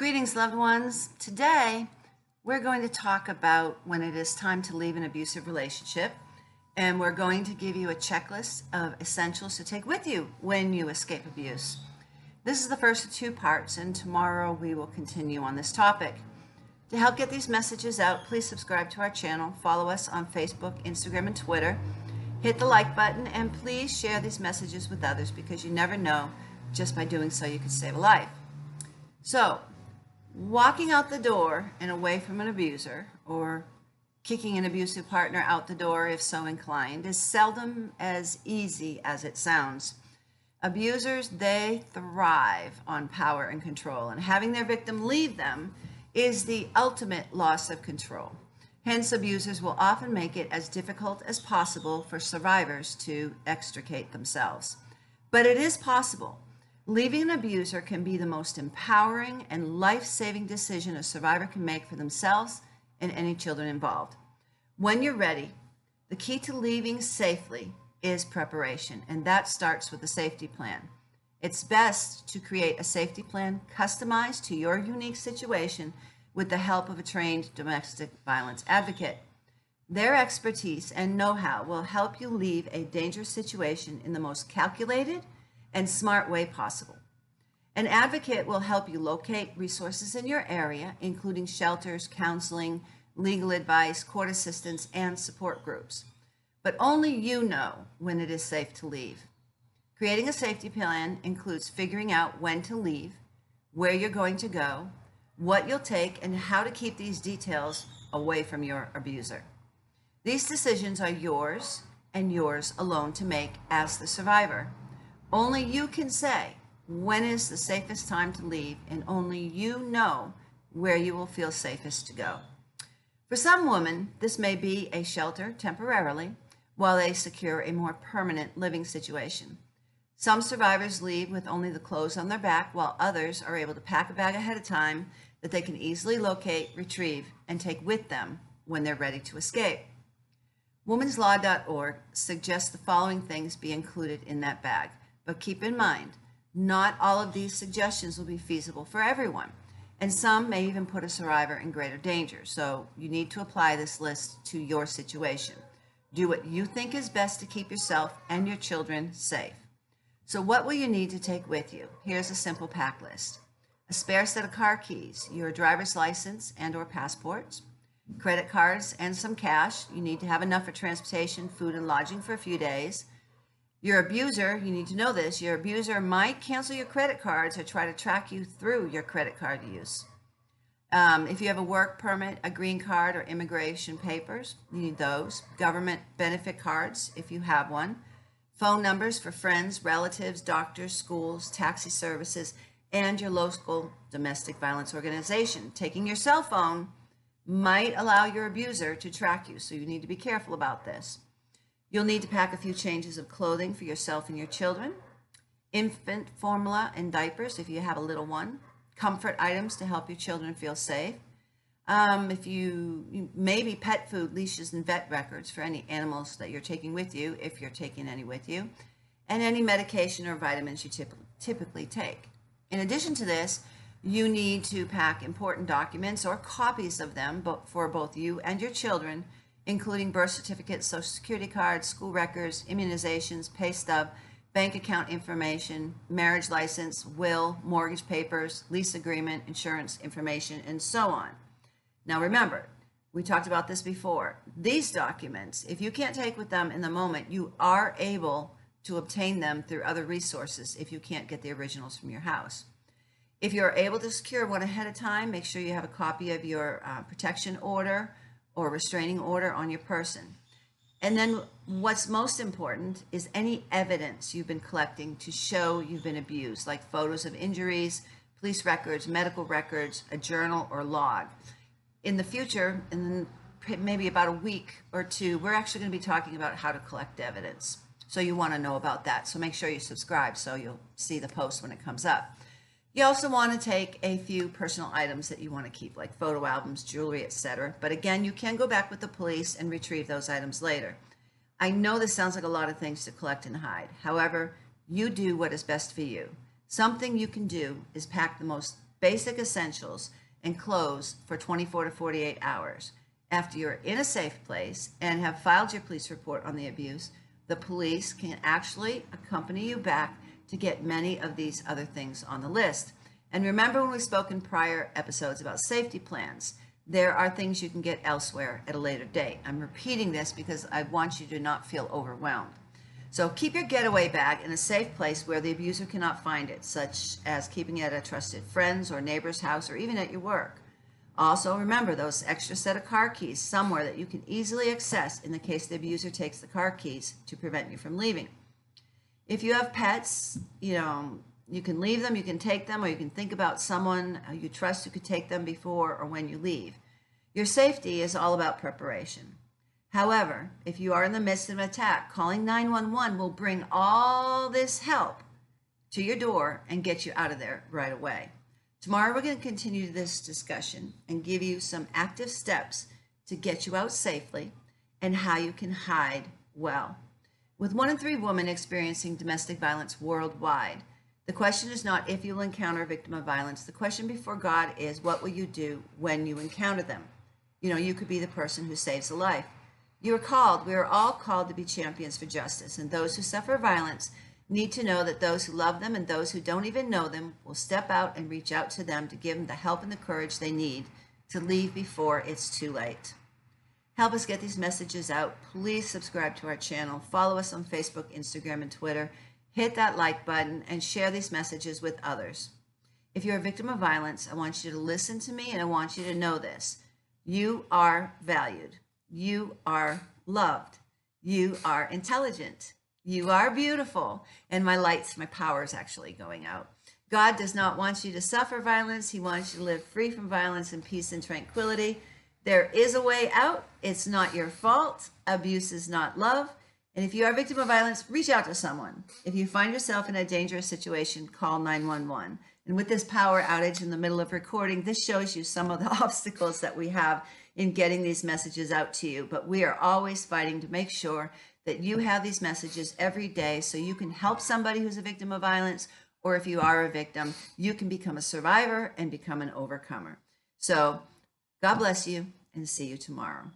Greetings, loved ones. Today, we're going to talk about when it is time to leave an abusive relationship, and we're going to give you a checklist of essentials to take with you when you escape abuse. This is the first of two parts, and tomorrow we will continue on this topic. To help get these messages out, please subscribe to our channel, follow us on Facebook, Instagram, and Twitter, hit the like button, and please share these messages with others because you never know, just by doing so you could save a life. So, walking out the door and away from an abuser, or kicking an abusive partner out the door if so inclined, is seldom as easy as it sounds. Abusers, they thrive on power and control, and having their victim leave them is the ultimate loss of control. Hence, abusers will often make it as difficult as possible for survivors to extricate themselves. But it is possible. Leaving an abuser can be the most empowering and life-saving decision a survivor can make for themselves and any children involved. When you're ready, the key to leaving safely is preparation, and that starts with a safety plan. It's best to create a safety plan customized to your unique situation with the help of a trained domestic violence advocate. Their expertise and know-how will help you leave a dangerous situation in the most calculated and smart way possible. An advocate will help you locate resources in your area, including shelters, counseling, legal advice, court assistance, and support groups. But only you know when it is safe to leave. Creating a safety plan includes figuring out when to leave, where you're going to go, what you'll take, and how to keep these details away from your abuser. These decisions are yours and yours alone to make as the survivor. Only you can say when is the safest time to leave, and only you know where you will feel safest to go. For some women, this may be a shelter temporarily while they secure a more permanent living situation. Some survivors leave with only the clothes on their back, while others are able to pack a bag ahead of time that they can easily locate, retrieve, and take with them when they're ready to escape. Women'sLaw.org suggests the following things be included in that bag. But keep in mind, not all of these suggestions will be feasible for everyone, and some may even put a survivor in greater danger. So you need to apply this list to your situation. Do what you think is best to keep yourself and your children safe. So what will you need to take with you? Here's a simple pack list. A spare set of car keys, your driver's license and or passports, credit cards, and some cash. You need to have enough for transportation, food, and lodging for a few days. Your abuser, you need to know this, your abuser might cancel your credit cards or try to track you through your credit card use. If you have a work permit, a green card, or immigration papers, you need those. Government benefit cards, if you have one. Phone numbers for friends, relatives, doctors, schools, taxi services, and your local domestic violence organization. Taking your cell phone might allow your abuser to track you, so you need to be careful about this. You'll need to pack a few changes of clothing for yourself and your children, infant formula and diapers if you have a little one, comfort items to help your children feel safe. If you maybe pet food, leashes, and vet records for any animals that you're taking with you, if you're taking any with you, and any medication or vitamins you typically take. In addition to this, you need to pack important documents or copies of them for both you and your children, including birth certificates, social security cards, school records, immunizations, pay stub, bank account information, marriage license, will, mortgage papers, lease agreement, insurance information, and so on. Now remember, we talked about this before. These documents, if you can't take with them in the moment, you are able to obtain them through other resources if you can't get the originals from your house. If you're able to secure one ahead of time, make sure you have a copy of your protection order or restraining order on your person. And then what's most important is any evidence you've been collecting to show you've been abused, like photos of injuries, police records, medical records, a journal or log. In the future, in maybe about a week or two, we're actually going to be talking about how to collect evidence. So you want to know about that. So make sure you subscribe so you'll see the post when it comes up. You also want to take a few personal items that you want to keep, like photo albums, jewelry, etc. But again, you can go back with the police and retrieve those items later. I know this sounds like a lot of things to collect and hide. However, you do what is best for you. Something you can do is pack the most basic essentials and clothes for 24 to 48 hours. After you're in a safe place and have filed your police report on the abuse, the police can actually accompany you back to get many of these other things on the list. And remember when we spoke in prior episodes about safety plans, there are things you can get elsewhere at a later date. I'm repeating this because I want you to not feel overwhelmed. So keep your getaway bag in a safe place where the abuser cannot find it, such as keeping it at a trusted friend's or neighbor's house or even at your work. Also, remember those extra set of car keys somewhere that you can easily access in the case the abuser takes the car keys to prevent you from leaving. If you have pets, you can leave them, you can take them, or you can think about someone you trust who could take them before or when you leave. Your safety is all about preparation. However, if you are in the midst of an attack, calling 911 will bring all this help to your door and get you out of there right away. Tomorrow, we're going to continue this discussion and give you some active steps to get you out safely and how you can hide well. With 1 in 3 women experiencing domestic violence worldwide, the question is not if you'll encounter a victim of violence. The question before God is, what will you do when you encounter them? You could be the person who saves a life. We are all called to be champions for justice, and those who suffer violence need to know that those who love them and those who don't even know them will step out and reach out to them to give them the help and the courage they need to leave before it's too late. Help us get these messages out. Please subscribe to our channel. Follow us on Facebook, Instagram, and Twitter. Hit that like button and share these messages with others. If you're a victim of violence, I want you to listen to me and I want you to know this. You are valued. You are loved. You are intelligent. You are beautiful. And my power is actually going out. God does not want you to suffer violence. He wants you to live free from violence in peace and tranquility. There is a way out. It's not your fault. Abuse is not love. And if you are a victim of violence, reach out to someone. If you find yourself in a dangerous situation, call 911. And with this power outage in the middle of recording, this shows you some of the obstacles that we have in getting these messages out to you. But we are always fighting to make sure that you have these messages every day so you can help somebody who's a victim of violence, or if you are a victim, you can become a survivor and become an overcomer. So God bless you and see you tomorrow.